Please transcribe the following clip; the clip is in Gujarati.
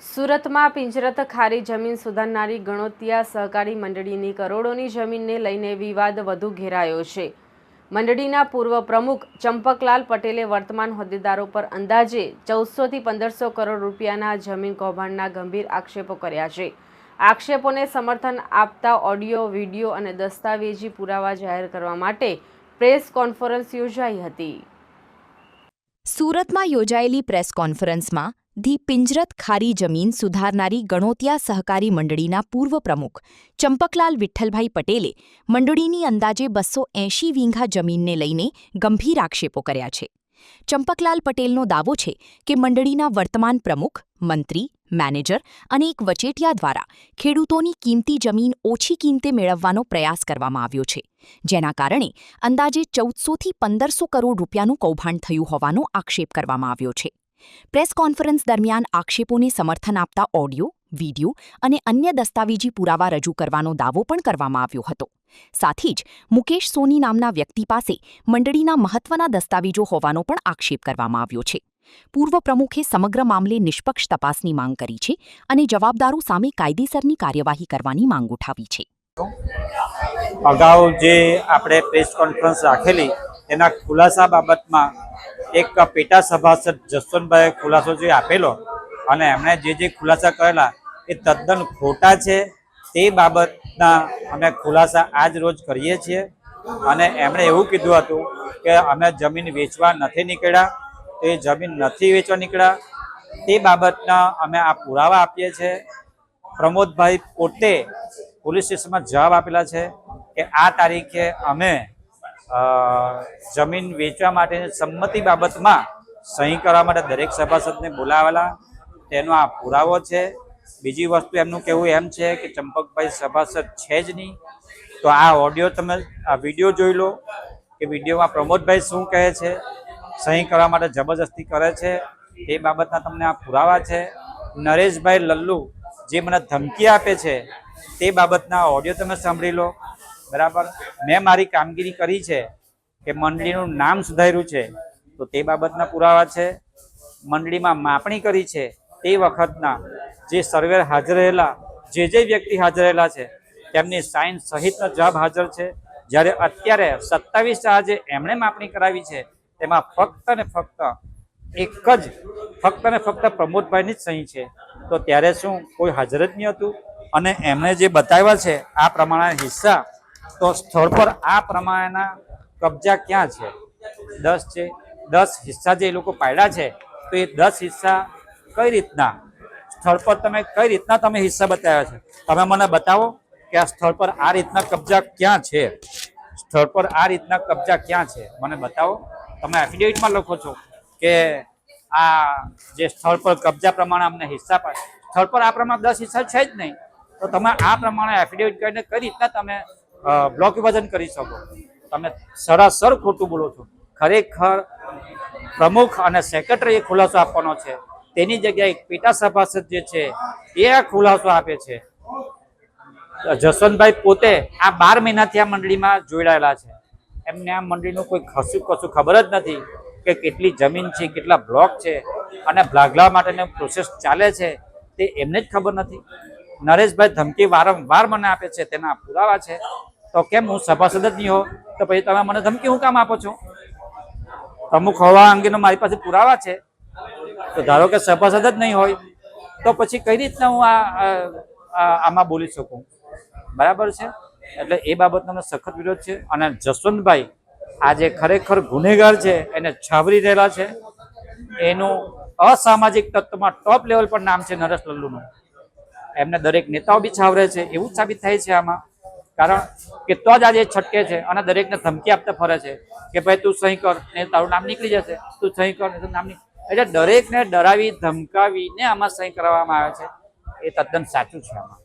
સુરતમાં પિંજરત ખારી જમીન સુધારનારી ગણોતિયા સહકારી મંડળીની કરોડોની જમીનને લઈને વિવાદ વધુ ઘેરાયો છે। મંડળીના પૂર્વ પ્રમુખ ચંપકલાલ પટેલે વર્તમાન હોદ્દેદારો પર અંદાજે 1400 થી 1500 કરોડ રૂપિયાના જમીન કૌભાંડના ગંભીર આક્ષેપો કર્યા છે। આક્ષેપોને સમર્થન આપતા ઓડિયો, વિડીયો અને દસ્તાવેજી પુરાવા જાહેર કરવા માટે પ્રેસ કોન્ફરન્સ યોજાઈ હતી। સુરતમાં યોજાયેલી પ્રેસ કોન્ફરન્સમાં ધી પિંજરત ખારી જમીન સુધારનારી ગણોતિયા સહકારી મંડળીના પૂર્વ પ્રમુખ ચંપકલાલ વિઠ્ઠલભાઈ પટેલે મંડળીની અંદાજે 280 વીંઘા જમીનને લઈને ગંભીર આક્ષેપો કર્યા છે। ચંપકલાલ પટેલનો દાવો છે કે મંડળીના વર્તમાન પ્રમુખ, મંત્રી, મેનેજર અને એક વચેટિયા દ્વારા ખેડૂતોની કિંમતી જમીન ઓછી કિંમતે મેળવવાનો પ્રયાસ કરવામાં આવ્યો છે, જેના કારણે અંદાજે 1400 થી 1500 કરોડ રૂપિયાનું કૌભાંડ થયું હોવાનો આક્ષેપ કરવામાં આવ્યો છે। પ્રેસ કોન્ફરન્સ દરમિયાન આક્ષેપોને સમર્થન આપતા ઓડિયો, વિડીયો અને અન્ય દસ્તાવેજી પુરાવા રજૂ કરવાનો દાવો પણ કરવામાં આવ્યો હતો। સાથે જ મુકેશ સોની નામના વ્યક્તિ પાસે મંડળીના મહત્વના દસ્તાવેજો હોવાનો પણ આક્ષેપ કરવામાં આવ્યો છે। પૂર્વ પ્રમુખે સમગ્ર મામલે નિષ્પક્ષ તપાસની માંગ કરી છે અને જવાબદારો સામે કાયદેસરની કાર્યવાહી કરવાની માંગ ઉઠાવી છે। અગાઉ જે આપણે પ્રેસ કોન્ફરન્સ રાખેલી તેના ખુલાસા બાબતમાં એક પેટા સભાસદ જસવંતભાઈએ ખુલાસો જે આપેલો અને એમણે જે ખુલાસા કરેલા એ તદ્દન ખોટા છે। તે બાબતના અમે ખુલાસા આજ રોજ કરીએ છીએ અને એમણે એવું કીધું હતું કે અમે જમીન વેચવા નથી નીકળ્યા, તો એ જમીન નથી વેચવા નીકળ્યા। તે બાબતના અમે આ પુરાવા આપીએ છીએ। પ્રમોદભાઈ પોતે પોલીસ સ્ટેશનમાં જવાબ આપેલા છે કે આ તારીખે અમે જમીન વેચવા માટેની સંમતિ બાબતમાં સહી કરવા માટે દરેક સભાસદને બોલાવેલા, તેનો આ પુરાવો છે। બીજી વસ્તુ એમનું કહેવું એમ છે કે ચંપકભાઈ સભાસદ છે જ નહીં, તો આ ઓડિયો તમે આ વિડીયો જોઈ લો કે વિડીયોમાં પ્રમોદભાઈ શું કહે છે, સહી કરવા માટે જબરજસ્તી કરે છે, તે બાબતના તમને આ પુરાવા છે। નરેશભાઈ લલ્લુ જે મને ધમકી આપે છે તે બાબતના ઓડિયો તમે સાંભળી લો, બરાબર। મેં મારી કામગીરી કરી છે કે મંડળીનું નામ સુધાર્યું છે, તો તે બાબતના પુરાવા છે। મંડળીમાં માપણી કરી છે તે વખતના જે સર્વેર હાજર રહેલા, જે વ્યક્તિ હાજર રહેલા છે તેમની સાઇન સહિતનો જવાબ હાજર છે। જ્યારે અત્યારે 27 જે એમણે માપણી કરાવી છે તેમાં ફક્ત ને ફક્ત પ્રમોદભાઈની જ સહી છે, તો ત્યારે શું કોઈ હાજર જ નહીં હતું? અને એમણે જે બતાવ્યા છે આ પ્રમાણેના હિસ્સા, તો સ્થળ પર આ પ્રમાણેના કબજા ક્યાં છે? 10 છે। 10 હિસ્સા જે એ લોકો પાડ્યા છે, તો એ 10 હિસ્સા કઈ રીતના સ્થળ પર કઈ રીતના તમે હિસ્સા બતાવ્યા છે? તમે મને બતાવો કે આ સ્થળ પર આ રીતના કબજા ક્યાં છે? સ્થળ પર આ રીતના કબજા ક્યાં છે મને બતાવો। તમે એફિડેવિટમાં લખો છો કે આ જે સ્થળ પર કબજા પ્રમાણે અમને હિસ્સા પાડે, સ્થળ પર આ પ્રમાણે 10 હિસ્સા છે જ નહીં, તો તમે આ પ્રમાણે એફિડેવિટ કરીને કઈ રીતના તમે બ્લોક વિભાજન કરી શકો? તમે સરાસર ખોટું બોલો છો। ખરેખર પ્રમુખ અને સેક્રેટરીએ ખુલાસો આપવાનો છે, તેની જગ્યાએ એક પેટા સભાસદ જે છે એ આ ખુલાસો આપે છે। જસવંતભાઈ પોતે આ 12 મહિનાથી આ મંડળીમાં જોડાયેલા છે, એમને આ મંડળીનું કોઈ કશું ખબર જ નથી કે કેટલી જમીન છે, કેટલા બ્લોક છે અને ભાગલા માટેની પ્રોસેસ ચાલે છે તે એમને જ ખબર નથી। નરેશભાઈ ધમકી વારંવાર મને આપે છે, તેના પુરાવા છે, તો કેમ હું સભાસદ જ નહીં હો તો પછી તમે મને ધમકી હું કામ આપો છો? પ્રમુખ હોવા અંગેનો મારી પાસે પુરાવા છે, તો ધારો કે સભાસદ જ નહીં હોય તો પછી કઈ રીતના હું આમાં બોલી શકું? બરાબર છે। એટલે એ બાબતનો મને સખત વિરોધ છે। અને જસવંતભાઈ આજે ખરેખર ગુનેગાર છે, એને છાવરી રહેલા છે। એનું અસામાજિક તત્વમાં ટોપ લેવલ પર નામ છે નરેશ લલ્લુનું, એમને દરેક નેતાઓ બી છાવરે છે એવું સાબિત થાય છે આમાં। કારણ કે તો જ આજે છટકે છે અને દરેકને ધમકી આપતા ફરે છે કે ભાઈ તું સહી કર ને તારું નામ નીકળી જશે, તું સહી કર ને નામ એટલે દરેકને ડરાવી ધમકાવીને આમાં સહી કરવામાં આવે છે, એ તદ્દન સાચું છે આમાં।